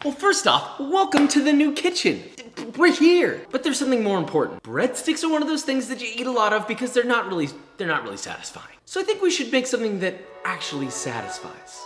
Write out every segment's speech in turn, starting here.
Well, first off, welcome to the new kitchen. We're here. But there's something more important. Breadsticks are one of those things that you eat a lot of because they're not really satisfying. So I think we should make something that actually satisfies.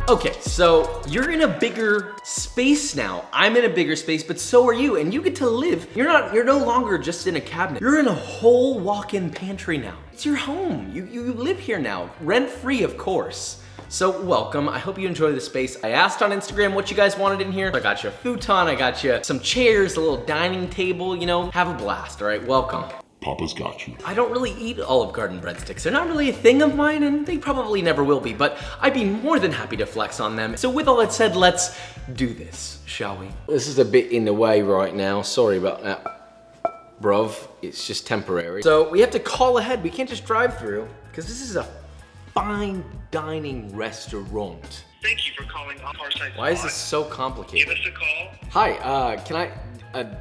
Okay, so you're in a bigger space now. I'm in a bigger space, but so are you, and you get to live. You're no longer just in a cabinet. You're in a whole walk-in pantry now. It's your home. You live here now, rent-free, of course. So welcome, I hope you enjoy the space. I asked on Instagram what you guys wanted in here. I got you a futon, I got you some chairs, a little dining table, you know, have a blast, all right, welcome. Papa's got you. I don't really eat Olive Garden breadsticks. They're not really a thing of mine, and they probably never will be, but I'd be more than happy to flex on them. So with all that said, let's do this, shall we? This is a bit in the way right now. Sorry about that, bruv. It's just temporary. So we have to call ahead. We can't just drive through, because this is a fine dining restaurant. Thank you for calling Farside. Why is this so complicated? Give us a call. Hi,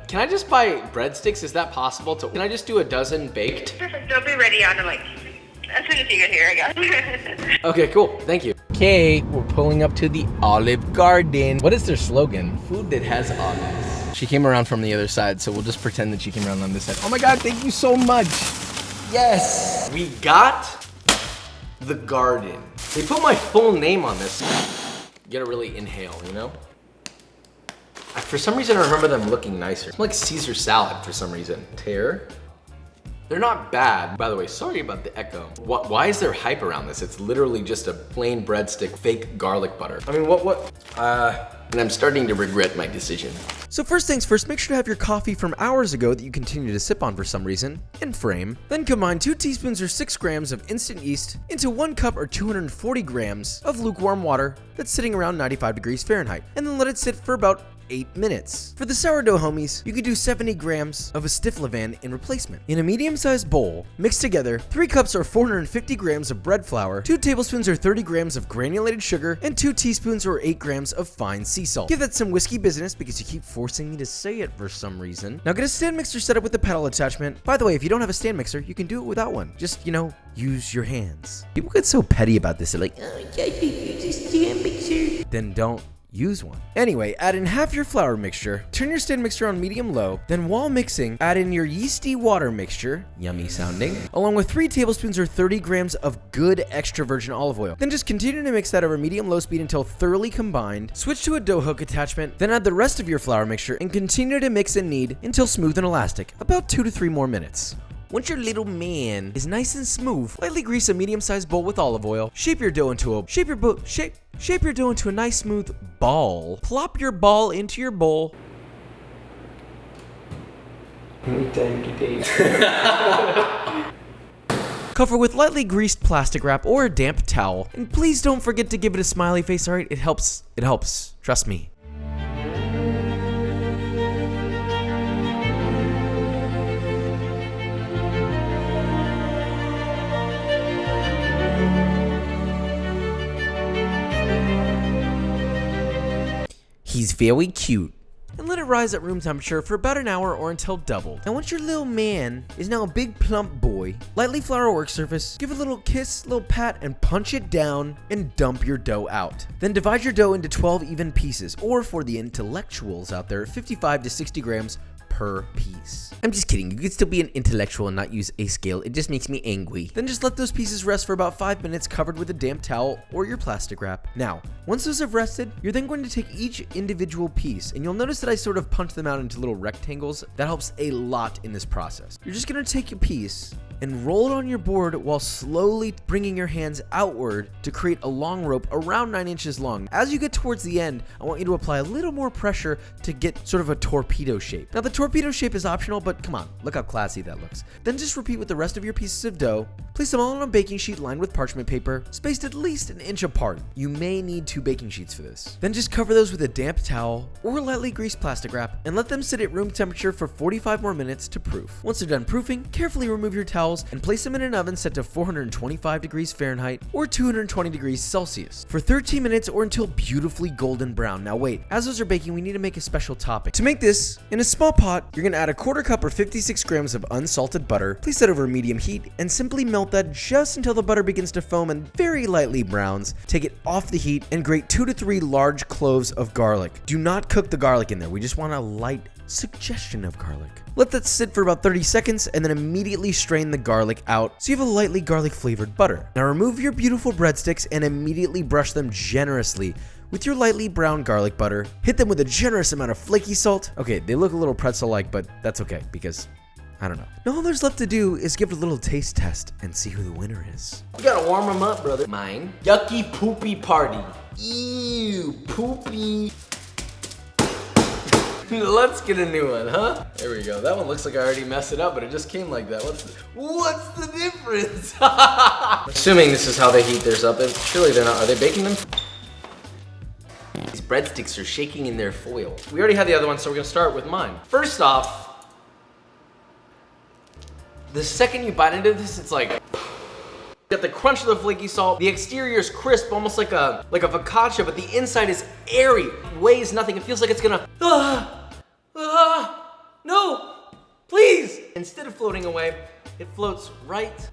can I just buy breadsticks? Is that possible? Can I just do a dozen baked? Perfect. They'll be ready on like as soon as you get here, I guess. Okay, cool. Thank you. Okay, we're pulling up to the Olive Garden. What is their slogan? Food that has olives. She came around from the other side, so we'll just pretend that she came around on this side. Oh my God, thank you so much. Yes. We got the garden. They put my full name on this. You gotta really inhale, you know? For some reason, I remember them looking nicer. It's like Caesar salad for some reason. Tear. They're not bad. By the way, sorry about the echo. Why is there hype around this? It's literally just a plain breadstick, fake garlic butter. I mean, and I'm starting to regret my decision. So first things first, make sure to have your coffee from hours ago that you continue to sip on for some reason in frame. Then combine 2 teaspoons or 6 grams of instant yeast into 1 cup or 240 grams of lukewarm water that's sitting around 95 degrees Fahrenheit. And then let it sit for about 8 minutes. For the sourdough homies, you can do 70 grams of a stiff levain in replacement. In a medium-sized bowl, mix together 3 cups or 450 grams of bread flour, 2 tablespoons or 30 grams of granulated sugar, and 2 teaspoons or 8 grams of fine sea salt. Give that some whiskey business because you keep forcing me to say it for some reason. Now get a stand mixer set up with the pedal attachment. By the way, if you don't have a stand mixer, you can do it without one. Just, you know, use your hands. People get so petty about this. They're like, oh, yeah, use a stand mixer. Then don't use one. Anyway, add in half your flour mixture, turn your stand mixer on medium-low, then while mixing, add in your yeasty water mixture, yummy sounding, along with 3 tablespoons or 30 grams of good extra virgin olive oil. Then just continue to mix that over medium-low speed until thoroughly combined, switch to a dough hook attachment, then add the rest of your flour mixture and continue to mix and knead until smooth and elastic, about 2 to 3 more minutes. Once your little man is nice and smooth, lightly grease a medium-sized bowl with olive oil. Shape your dough into a nice smooth ball. Plop your ball into your bowl. Cover with lightly greased plastic wrap or a damp towel. And please don't forget to give it a smiley face, alright? It helps. Trust me. He's very cute. And let it rise at room temperature for about an hour or until doubled. Now once your little man is now a big plump boy, lightly flour a work surface, give it a little kiss, little pat, and punch it down and dump your dough out. Then divide your dough into 12 even pieces, or for the intellectuals out there, 55 to 60 grams per piece. I'm just kidding, you can still be an intellectual and not use a scale, it just makes me angry. Then just let those pieces rest for about 5 minutes covered with a damp towel or your plastic wrap. Now, once those have rested, you're then going to take each individual piece, and you'll notice that I sort of punch them out into little rectangles. That helps a lot in this process. You're just gonna take a piece and roll it on your board while slowly bringing your hands outward to create a long rope around 9 inches long. As you get towards the end, I want you to apply a little more pressure to get sort of a torpedo shape. Now the torpedo shape is optional, but come on, look how classy that looks. Then just repeat with the rest of your pieces of dough. Place them all on a baking sheet lined with parchment paper, spaced at least an inch apart. You may need 2 baking sheets for this. Then just cover those with a damp towel or lightly greased plastic wrap and let them sit at room temperature for 45 more minutes to proof. Once they're done proofing, carefully remove your towels balls and place them in an oven set to 425 degrees Fahrenheit or 220 degrees Celsius for 13 minutes or until beautifully golden brown. Now wait, as those are baking, we need to make a special topping. To make this, in a small pot, you're gonna add a quarter cup or 56 grams of unsalted butter. Place that over medium heat and simply melt that just until the butter begins to foam and very lightly browns. Take it off the heat and grate 2 to 3 large cloves of garlic. Do not cook the garlic in there. We just want a light suggestion of garlic. Let that sit for about 30 seconds and then immediately strain the garlic out so you have a lightly garlic flavored butter. Now remove your beautiful breadsticks and immediately brush them generously with your lightly browned garlic butter. Hit them with a generous amount of flaky salt. Okay, they look a little pretzel-like, but that's okay because I don't know. Now all there's left to do is give it a little taste test and see who the winner is. You gotta warm them up, brother. Mine. Yucky poopy party. Ew, poopy. Let's get a new one, huh? There we go. That one looks like I already messed it up, but it just came like that. What's the difference? Assuming this is how they heat theirs up, and surely they're not. Are they baking them? These breadsticks are shaking in their foil. We already had the other one, so we're gonna start with mine. First off, the second you bite into this, it's like, got the crunch of the flaky salt. The exterior is crisp, almost like a focaccia, but the inside is airy, weighs nothing. It feels like it's gonna, no, please. Instead of floating away, it floats right.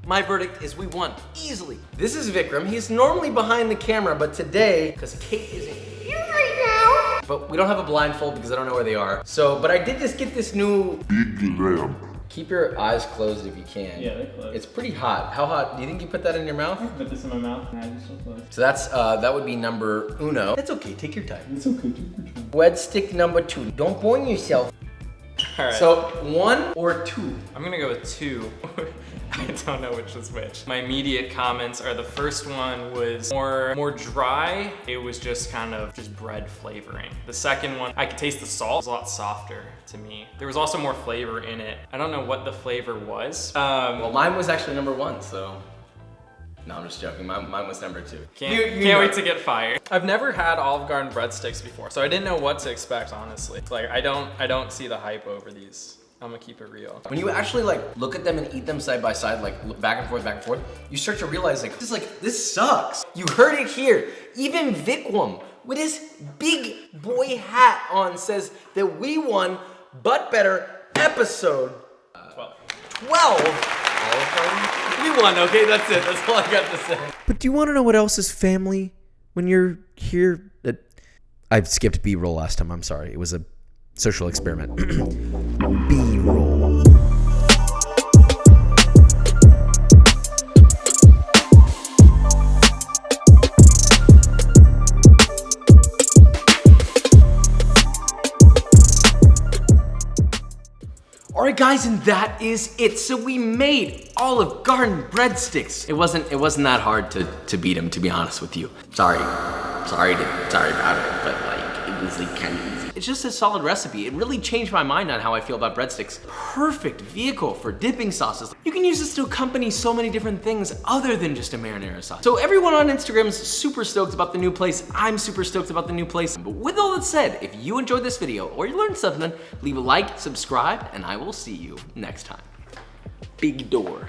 My verdict is we won, easily. This is Vikram. He's normally behind the camera, but today, because Kate isn't here right now, but we don't have a blindfold because I don't know where they are. So, but I did just get this new big lamp. Keep your eyes closed if you can. Yeah, they're closed. It's pretty hot. How hot? Do you think you put that in your mouth? I put this in my mouth and I just so close. So that's, that would be number uno. That's okay, take your time. It's okay, take your time. Breadstick number 2. Don't burn yourself. All right. So 1 or 2? I'm gonna go with 2. I don't know which is which. My immediate comments are the first one was more dry. It was just kind of just bread flavoring. The second one, I could taste the salt. It was a lot softer to me. There was also more flavor in it. I don't know what the flavor was. Well, mine was actually number 1, so. No, I'm just joking. Mine was number 2. Can't wait to get fired. I've never had Olive Garden breadsticks before, so I didn't know what to expect, honestly. Like, I don't see the hype over these. I'm gonna keep it real. When you actually like look at them and eat them side by side, like look back and forth, you start to realize like, this sucks. You heard it here. Even Vikram with his big boy hat on says that we won, but better episode 12. We won, okay, that's it. That's all I got to say. But do you want to know what else is family when you're here? I skipped B-roll last time, I'm sorry. It was a social experiment. B-roll. Alright guys, and that is it. So we made Olive Garden breadsticks. It wasn't that hard to beat them, to be honest with you. Sorry about it, but like it was like kind of easy. It's just a solid recipe. It really changed my mind on how I feel about breadsticks. Perfect vehicle for dipping sauces. You can use this to accompany so many different things other than just a marinara sauce. So everyone on Instagram is super stoked about the new place. I'm super stoked about the new place. But with all that said, if you enjoyed this video or you learned something, leave a like, subscribe, and I will see you next time. Big door.